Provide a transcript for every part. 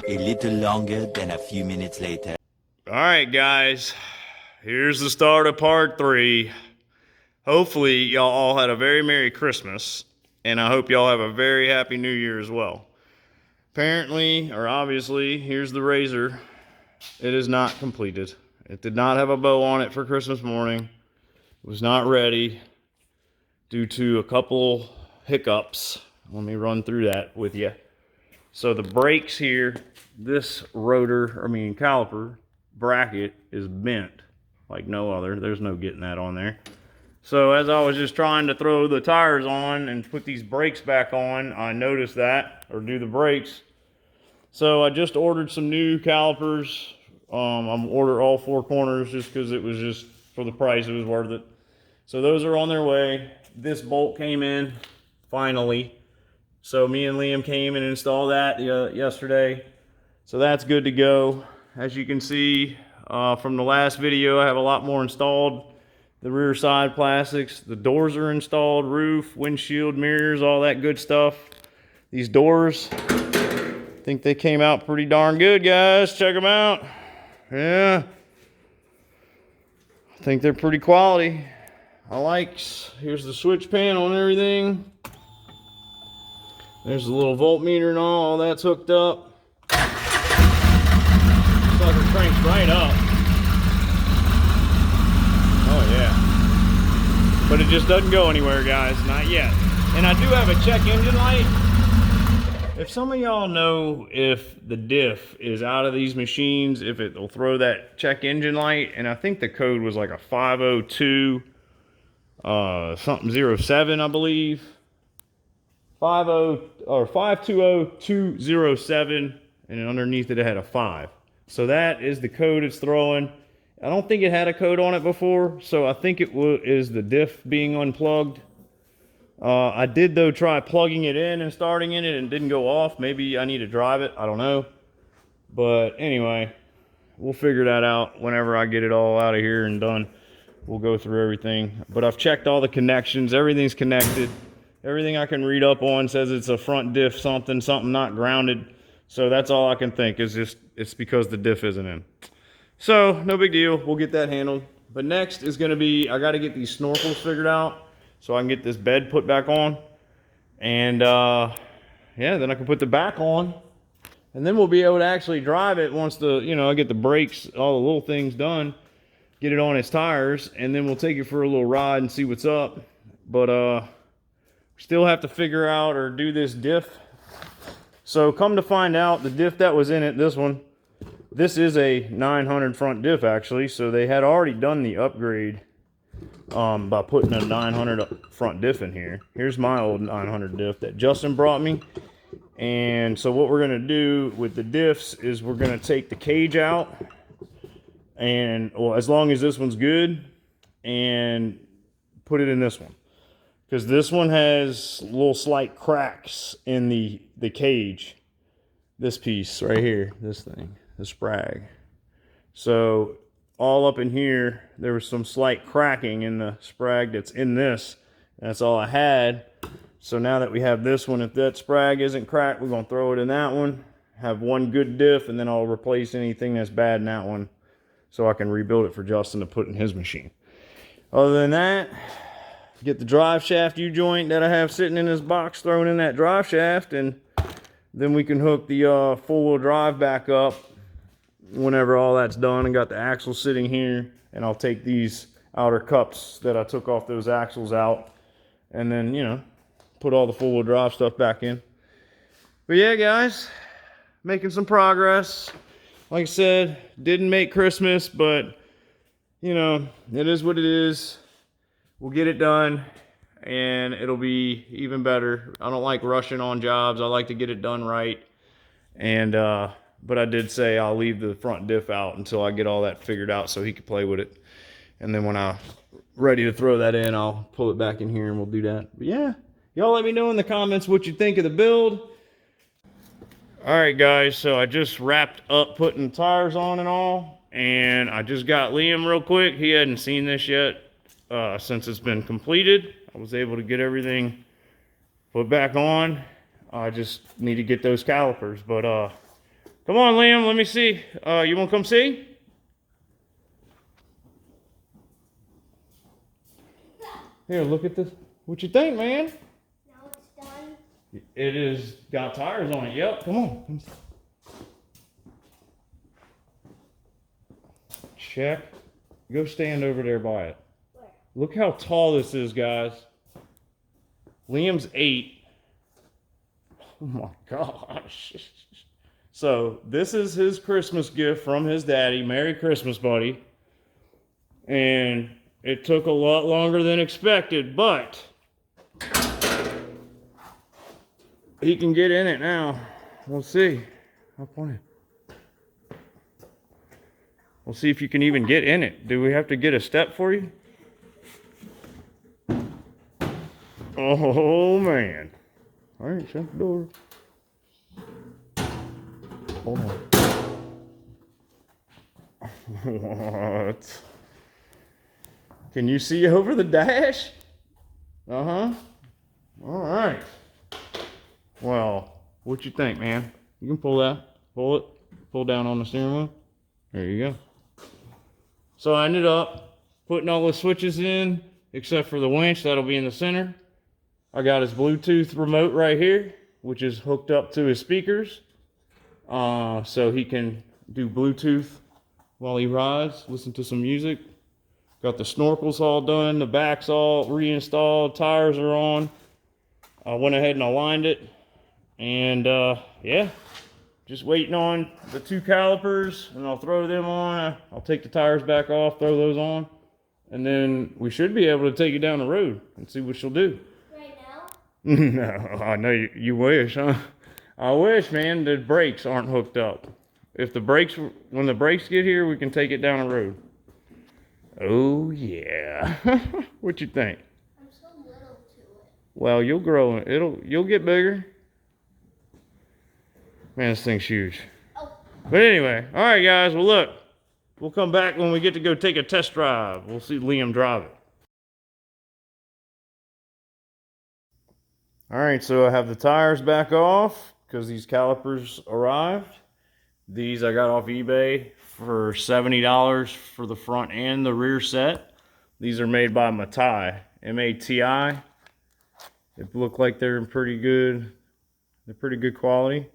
A little longer than a few minutes later. All right, guys, here's the start of part 3. Hopefully, y'all all had a very Merry Christmas, and I hope y'all have a very Happy New Year as well. Apparently, or obviously, here's the RZR. It is not completed. It did not have a bow on it for Christmas morning. It was not ready due to a couple hiccups. Let me run through that with you. So the brakes here, this caliper bracket is bent like no other. There's no getting that on there. So as I was just trying to throw the tires on and put these brakes back on, I noticed that, or do the brakes. So I just ordered some new calipers. I'm ordered all 4 corners just because it was just, for the price, it was worth it. So those are on their way. This bolt came in, finally. So me and Liam came and installed that yesterday. So that's good to go. As you can see from the last video, I have a lot more installed. The rear side plastics, the doors are installed, roof, windshield, mirrors, all that good stuff. These doors, I think they came out pretty darn good, guys. Check them out. Yeah. I think they're pretty quality. Here's the switch panel and everything. There's the little voltmeter and all that's hooked up. Sucker cranks right up. Oh yeah. But it just doesn't go anywhere, guys, not yet. And I do have a check engine light. If some of y'all know if the diff is out of these machines, if it'll throw that check engine light, and I think the code was like a 502 something 07, I believe. 520207, and underneath it had a 5. So that is the code it's throwing. I don't think it had a code on it before, so I think it is the diff being unplugged. I did though try plugging it in and starting in it and it didn't go off. Maybe I need to drive it, I don't know. But anyway, we'll figure that out whenever I get it all out of here and done. We'll go through everything. But I've checked all the connections, everything's connected. Everything I can read up on says it's a front diff something not grounded. So that's all I can think is just it's because the diff isn't in. So no big deal, we'll get that handled. But next is gonna be, I gotta get these snorkels figured out so I can get this bed put back on. And yeah, then I can put the back on. And then we'll be able to actually drive it once I get the brakes, all the little things done, get it on its tires, and then we'll take it for a little ride and see what's up. But still have to figure out or do this diff. So come to find out, the diff that was in it, this is a 900 front diff actually. So they had already done the upgrade by putting a 900 front diff in here. Here's my old 900 diff that Justin brought me. And so what we're gonna do with the diffs is we're gonna take the cage out, and well, as long as this one's good, and put it in this one. Because this one has little slight cracks in the cage. This piece right here, this thing, the sprag. So all up in here, there was some slight cracking in the sprag that's in this. That's all I had. So now that we have this one, if that sprag isn't cracked, we're gonna throw it in that one. Have one good diff, and then I'll replace anything that's bad in that one so I can rebuild it for Justin to put in his machine. Other than that, get the drive shaft U-joint that I have sitting in this box thrown in that drive shaft, and then we can hook the full-wheel drive back up whenever all that's done. And got the axle sitting here, and I'll take these outer cups that I took off those axles out, and then put all the full-wheel drive stuff back in. But yeah, guys, making some progress. Like I said, didn't make Christmas, but it is what it is. We'll get it done, and it'll be even better. I don't like rushing on jobs. I like to get it done right. And but I did say I'll leave the front diff out until I get all that figured out so he can play with it. And then when I'm ready to throw that in, I'll pull it back in here and we'll do that. But yeah, y'all let me know in the comments what you think of the build. All right, guys, so I just wrapped up putting tires on and all, and I just got Liam real quick. He hadn't seen this yet. Since it's been completed, I was able to get everything put back on. I just need to get those calipers, but Come on, Liam, let me see. You want to come see? Here, look at this. What you think, man? Now it's done. It is got tires on it. Yep, come on. Check. Go stand over there by it. Where? Look how tall this is, guys. Liam's 8. Oh my gosh. So this is his Christmas gift from his daddy. Merry Christmas, buddy. And it took a lot longer than expected, but he can get in it now. We'll see. Up on it. We'll see if you can even get in it. Do we have to get a step for you? Oh man. All right, shut the door. Hold on. What? Can you see over the dash? Uh-huh. All right. Well, what you think, man? You can pull that. Pull it. Pull down on the steering wheel. There you go. So I ended up putting all the switches in, except for the winch. That'll be in the center. I got his Bluetooth remote right here, which is hooked up to his speakers. So he can do Bluetooth while he rides, listen to some music. Got the snorkels all done, the back's all reinstalled, tires are on. I went ahead and aligned it. And yeah, just waiting on the 2 calipers, and I'll throw them on. I'll take the tires back off, throw those on, and then we should be able to take it down the road and see what she'll do. Right No, now? I know you wish, huh? I wish, man, the brakes aren't hooked up. If the brakes, when the brakes get here, we can take it down the road. Oh yeah. What you think? I'm so little to it. Well, you'll grow. You'll get bigger. Man, this thing's huge. Oh. But anyway, all right, guys. Well, look, we'll come back when we get to go take a test drive. We'll see Liam drive it. All right, so I have the tires back off because these calipers arrived. These I got off eBay for $70 for the front and the rear set. These are made by Matai, M-A-T-I. They look like they're pretty good. They're pretty good quality.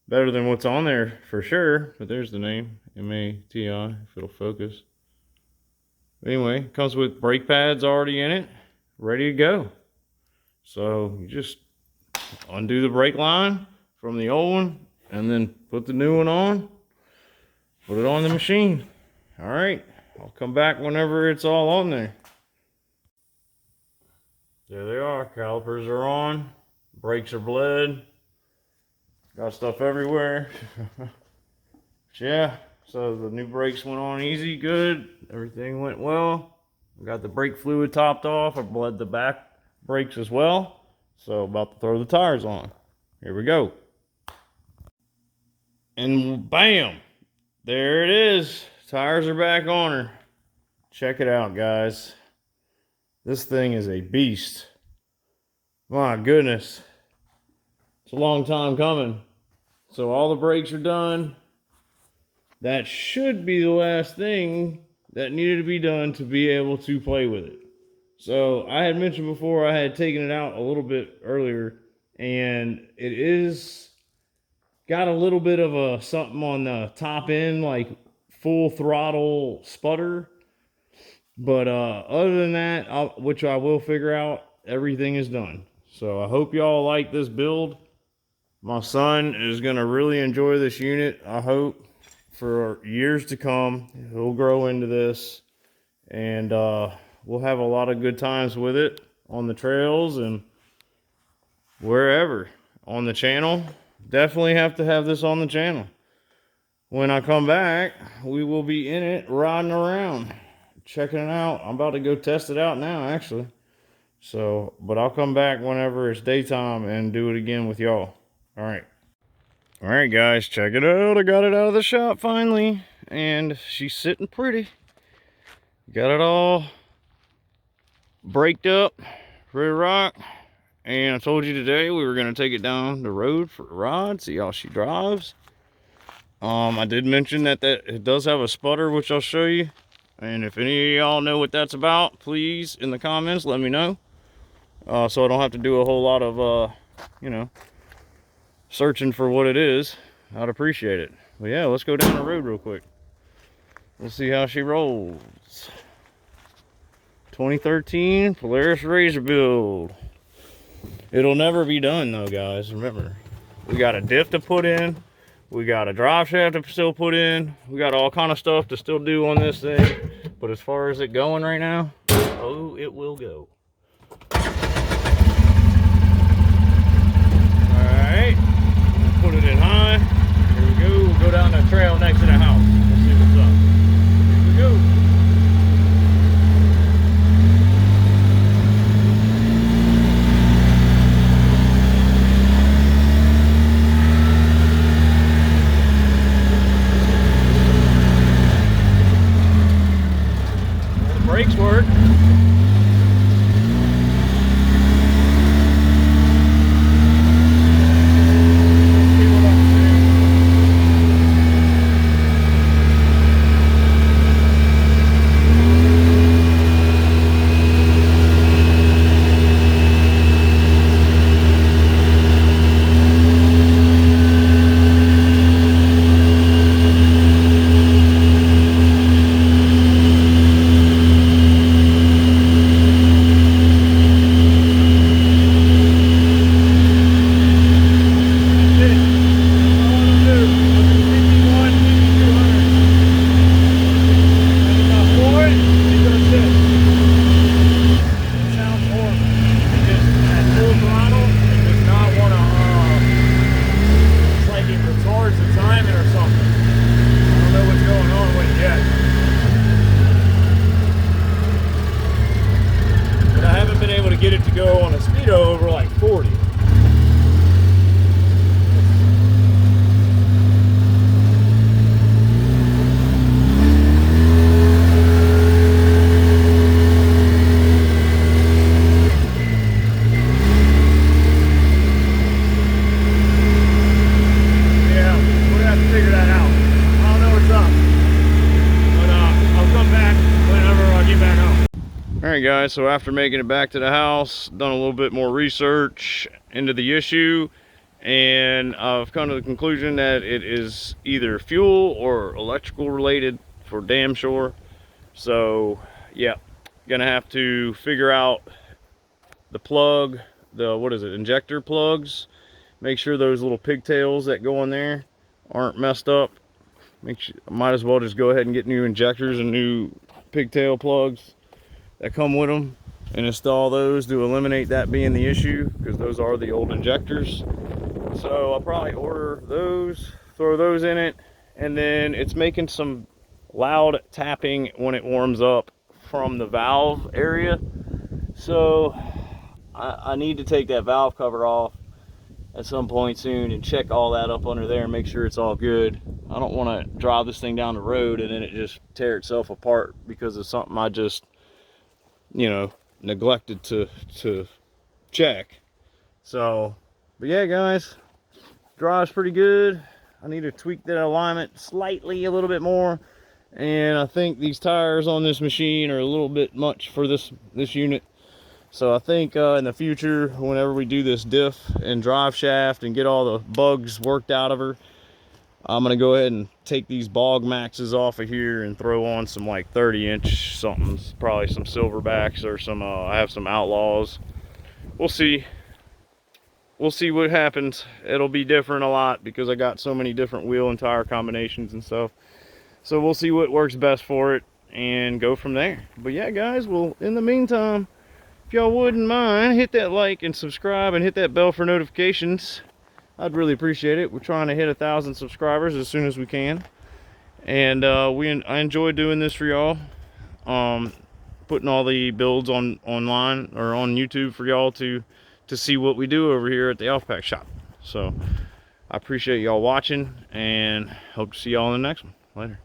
Better than what's on there for sure, but there's the name, M-A-T-I, if it'll focus. Anyway, it comes with brake pads already in it, ready to go. So you just undo the brake line from the old one and then put the new one on, put it on the machine. All right, I'll come back whenever it's all on there. There they are, calipers are on, brakes are bled. Got stuff everywhere. Yeah, so the new brakes went on easy, good. Everything went well. We got the brake fluid topped off. I bled the back brakes as well. So about to throw the tires on. Here we go. And bam, there it is. Tires are back on her. Check it out, guys. This thing is a beast. My goodness. It's a long time coming. So all the brakes are done. That should be the last thing that needed to be done to be able to play with it. So I had mentioned before I had taken it out a little bit earlier, and it is got a little bit of a something on the top end, like full throttle sputter. But other than that, which I will figure out, everything is done. So I hope y'all like this build. My son is going to really enjoy this unit, I hope, for years to come. He'll grow into this, and we'll have a lot of good times with it on the trails and wherever. On the channel, definitely have to have this on the channel. When I come back, we will be in it, riding around, checking it out. I'm about to go test it out now, actually. So, but I'll come back whenever it's daytime and do it again with y'all. All right, guys, check it out. I got it out of the shop finally, and she's sitting pretty. Got it all braked up, ready to rock. And I told you today we were going to take it down the road for a ride, see how she drives. I did mention that it does have a sputter, which I'll show you. And if any of y'all know what that's about, please in the comments let me know. So I don't have to do a whole lot of, you know, searching for what it is. I'd appreciate it. But yeah, let's go down the road real quick. We'll see how she rolls. 2013 Polaris RZR build. It'll never be done though, guys. Remember, we got a diff to put in. We got a drive shaft to still put in. We got all kind of stuff to still do on this thing. But as far as it going right now, oh, it will go. Alright, put it in high. Here we go. We'll go down the trail next to the house. We'll see what's up. Here we go. Brakes work. Get it to go on a speedo over like 40. Alright guys, so after making it back to the house, done a little bit more research into the issue, and I've come to the conclusion that it is either fuel or electrical related for damn sure. So yeah, gonna have to figure out the plug, the what is it, injector plugs, make sure those little pigtails that go in there aren't messed up. Make sure, might as well just go ahead and get new injectors and new pigtail plugs that come with them and install those to eliminate that being the issue, because those are the old injectors. So I'll probably order those, throw those in it, and then it's making some loud tapping when it warms up from the valve area. So I need to take that valve cover off at some point soon and check all that up under there and make sure it's all good. I don't want to drive this thing down the road and then it just tear itself apart because of something I just, you know, neglected to check. So, but yeah guys, drives pretty good. I need to tweak that alignment slightly a little bit more, and I think these tires on this machine are a little bit much for this unit. So I think in the future, whenever we do this diff and drive shaft and get all the bugs worked out of her, I'm gonna go ahead and take these bog maxes off of here and throw on some like 30-inch somethings, probably some silverbacks or some I have some outlaws. We'll see what happens. It'll be different a lot because I got so many different wheel and tire combinations and stuff. So we'll see what works best for it and go from there. But yeah guys, well, in the meantime, if y'all wouldn't mind, hit that like and subscribe and hit that bell for notifications. I'd really appreciate it. We're trying to hit 1,000 subscribers as soon as we can, and I enjoy doing this for y'all. Putting all the builds online or on YouTube for y'all to see what we do over here at the Elfpack shop. So I appreciate y'all watching and hope to see y'all in the next one. Later.